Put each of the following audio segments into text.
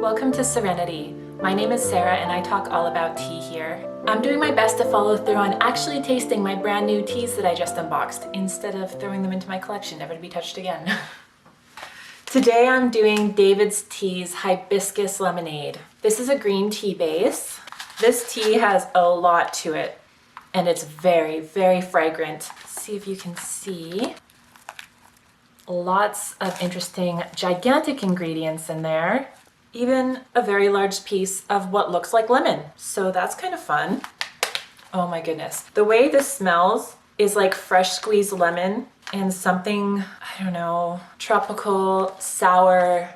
Welcome to Serenity. My name is Sarah and I talk all about tea here. I'm doing my best to follow through on actually tasting my brand new teas that I just unboxed instead of throwing them into my collection never to be touched again. Today I'm doing DAVIDsTEA's Hibiscus Lemonade. This is a green tea base. This tea has a lot to it and it's very, very fragrant. See if you can see. Lots of interesting, gigantic ingredients in there. Even a very large piece of what looks like lemon. So that's kind of fun. Oh my goodness. The way this smells is like fresh squeezed lemon and something, I don't know, tropical, sour,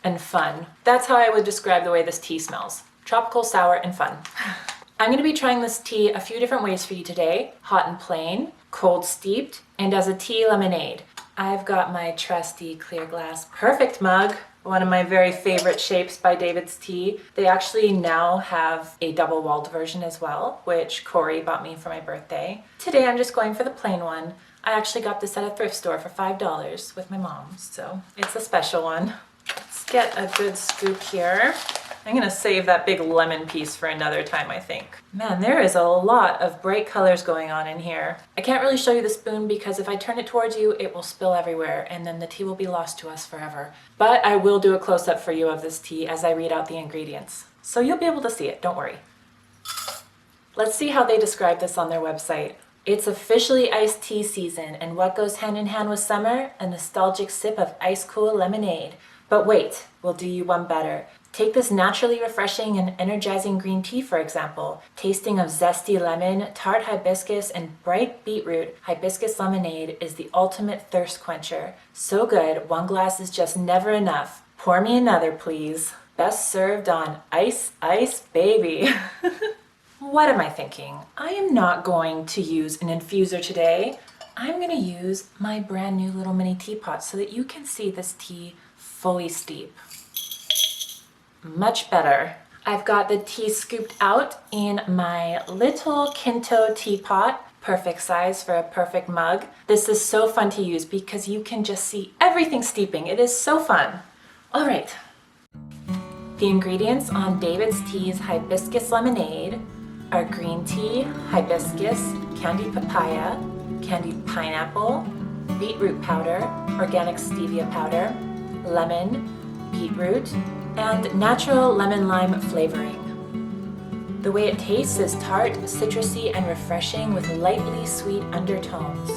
and fun. That's how I would describe the way this tea smells. Tropical, sour, and fun. I'm going to be trying this tea a few different ways for you today. Hot and plain, cold steeped, and as a tea lemonade. I've got my trusty clear glass perfect mug. One of my very favorite shapes by DAVIDsTEA. They actually now have a double-walled version as well, which Corey bought me for my birthday. Today I'm just going for the plain one. I actually got this at a thrift store for $5 with my mom, so it's a special one. Let's get a good scoop here. I'm gonna save that big lemon piece for another time, I think. Man, there is a lot of bright colors going on in here. I can't really show you the spoon because if I turn it towards you, it will spill everywhere and then the tea will be lost to us forever. But I will do a close-up for you of this tea as I read out the ingredients. So you'll be able to see it, don't worry. Let's see how they describe this on their website. It's officially iced tea season, and what goes hand in hand with summer? A nostalgic sip of ice-cool lemonade. But wait, we'll do you one better. Take this naturally refreshing and energizing green tea, for example. Tasting of zesty lemon, tart hibiscus, and bright beetroot, Hibiscus Lemonade is the ultimate thirst quencher. So good, one glass is just never enough. Pour me another, please. Best served on ice, ice, baby. What am I thinking? I am not going to use an infuser today. I'm going to use my brand new little mini teapot so that you can see this tea fully steep. Much better. I've got the tea scooped out in my little Kinto teapot. Perfect size for a perfect mug. This is so fun to use because you can just see everything steeping. It is so fun. All right. The ingredients on DAVIDsTEA's Hibiscus Lemonade are green tea, hibiscus, candied papaya, candied pineapple, beetroot powder, organic stevia powder, lemon, beetroot, and natural lemon lime flavoring. The way it tastes is tart, citrusy, and refreshing with lightly sweet undertones.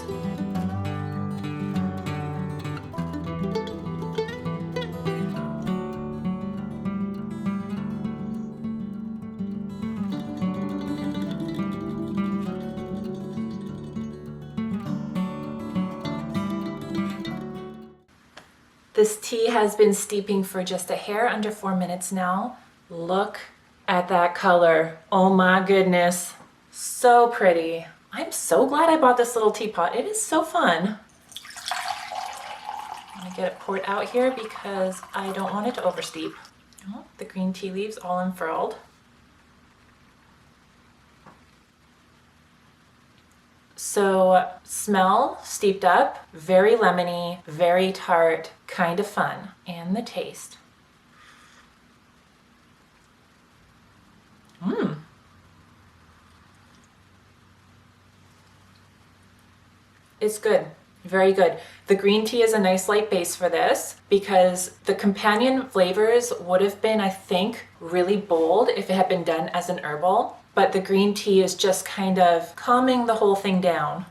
This tea has been steeping for just a hair under 4 minutes now. Look at that color. Oh my goodness. So pretty. I'm so glad I bought this little teapot. It is so fun. I'm gonna get it poured out here because I don't want it to oversteep. Oh, the green tea leaves all unfurled. So smell, steeped up, very lemony, very tart, kind of fun. And the taste. It's good. Very good. The green tea is a nice light base for this because the companion flavors would have been, I think, really bold if it had been done as an herbal. But the green tea is just kind of calming the whole thing down.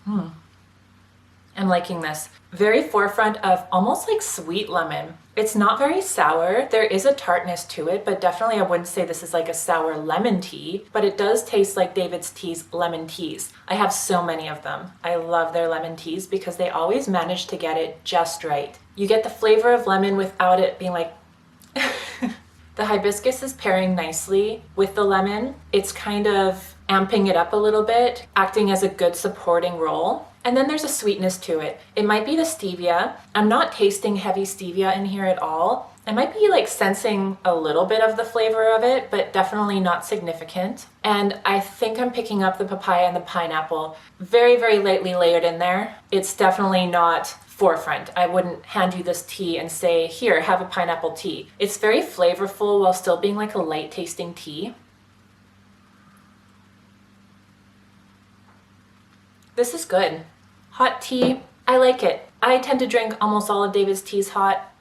I'm liking this. Very forefront of almost like sweet lemon. It's not very sour. There is a tartness to it, but definitely I wouldn't say this is like a sour lemon tea, but it does taste like DAVIDsTEA's lemon teas. I have so many of them. I love their lemon teas because they always manage to get it just right. You get the flavor of lemon without it being like The hibiscus is pairing nicely with the lemon. It's kind of amping it up a little bit, acting as a good supporting role. And then there's a sweetness to it. It might be the stevia. I'm not tasting heavy stevia in here at all. I might be like sensing a little bit of the flavor of it, but definitely not significant. And I think I'm picking up the papaya and the pineapple very, very lightly layered in there. It's definitely not forefront. I wouldn't hand you this tea and say, here, have a pineapple tea. It's very flavorful while still being like a light tasting tea. This is good. Hot tea, I like it. I tend to drink almost all of David's teas hot.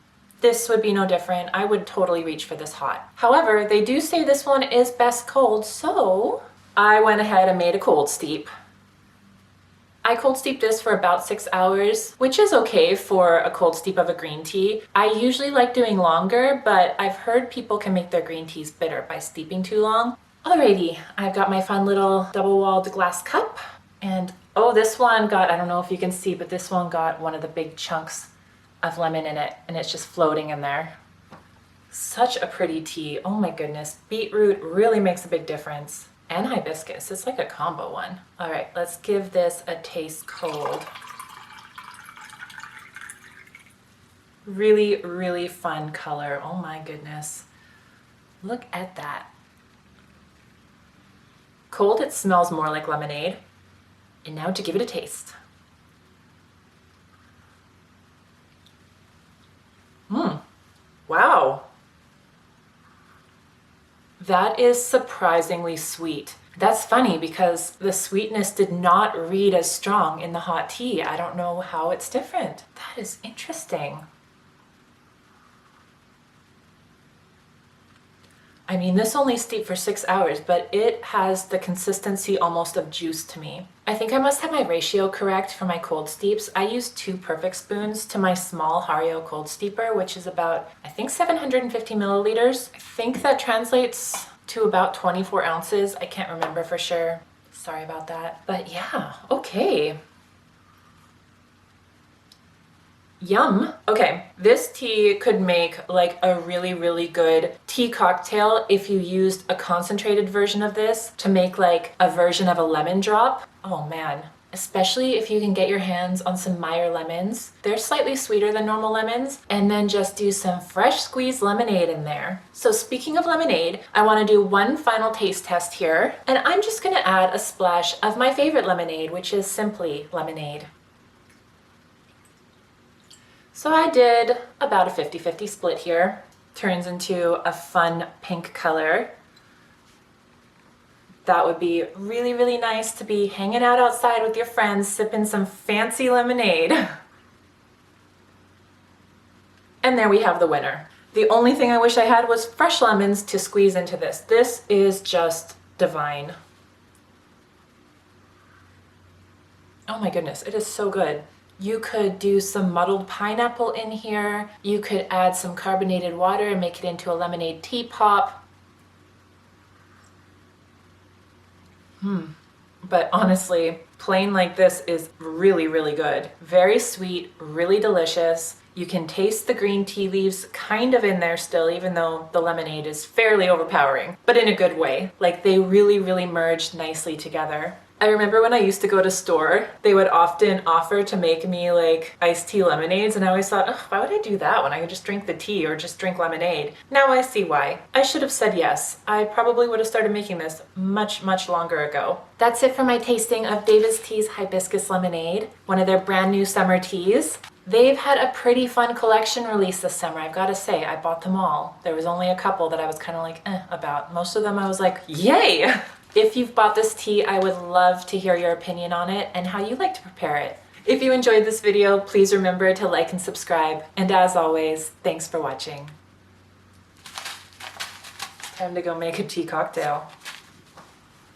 This would be no different. I would totally reach for this hot. However, they do say this one is best cold, so I went ahead and made a cold steep. I cold steeped this for about 6 hours, which is okay for a cold steep of a green tea. I usually like doing longer, but I've heard people can make their green teas bitter by steeping too long. Alrighty, I've got my fun little double-walled glass cup. And oh, this one got, I don't know if you can see, but this one got one of the big chunks of lemon in it, and it's just floating in there. Such a pretty tea. Oh my goodness. Beetroot really makes a big difference. And hibiscus. It's like a combo one. All right, let's give this a taste cold. Really, really fun color. Oh my goodness. Look at that. Cold, it smells more like lemonade. And now to give it a taste. Wow. That is surprisingly sweet. That's funny because the sweetness did not read as strong in the hot tea. I don't know how it's different. That is interesting. I mean, this only steeped for 6 hours, but it has the consistency almost of juice to me. I think I must have my ratio correct for my cold steeps. I use 2 perfect spoons to my small Hario cold steeper, which is about, I think, 750 milliliters. I think that translates to about 24 ounces. I can't remember for sure. Sorry about that. But yeah, okay. Yum. Okay, this tea could make like a really, really good tea cocktail if you used a concentrated version of this to make like a version of a lemon drop. Oh man, especially if you can get your hands on some Meyer lemons. They're slightly sweeter than normal lemons, and then just do some fresh squeezed lemonade in there. So speaking of lemonade, I want to do one final taste test here, and I'm just going to add a splash of my favorite lemonade, which is Simply Lemonade. So I did about a 50-50 split here. Turns into a fun pink color. That would be really, really nice to be hanging out outside with your friends, sipping some fancy lemonade. And there we have the winner. The only thing I wish I had was fresh lemons to squeeze into this. This is just divine. Oh my goodness, it is so good. You could do some muddled pineapple in here. You could add some carbonated water and make it into a lemonade tea pop. But honestly, plain like this is really, really good. Very sweet, really delicious. You can taste the green tea leaves kind of in there still, even though the lemonade is fairly overpowering, but in a good way. Like they really, really merged nicely together. I remember when I used to go to store, they would often offer to make me like iced tea lemonades, and I always thought, why would I do that when I could just drink the tea or just drink lemonade? Now I see why. I should have said yes. I probably would have started making this much, much longer ago. That's it for my tasting of DAVIDsTEA's Hibiscus Lemonade, one of their brand new summer teas. They've had a pretty fun collection release this summer, I've got to say. I bought them all. There was only a couple that I was kind of like, about. Most of them I was like, yay! If you've bought this tea, I would love to hear your opinion on it and how you like to prepare it. If you enjoyed this video, please remember to like and subscribe. And as always, thanks for watching. Time to go make a tea cocktail.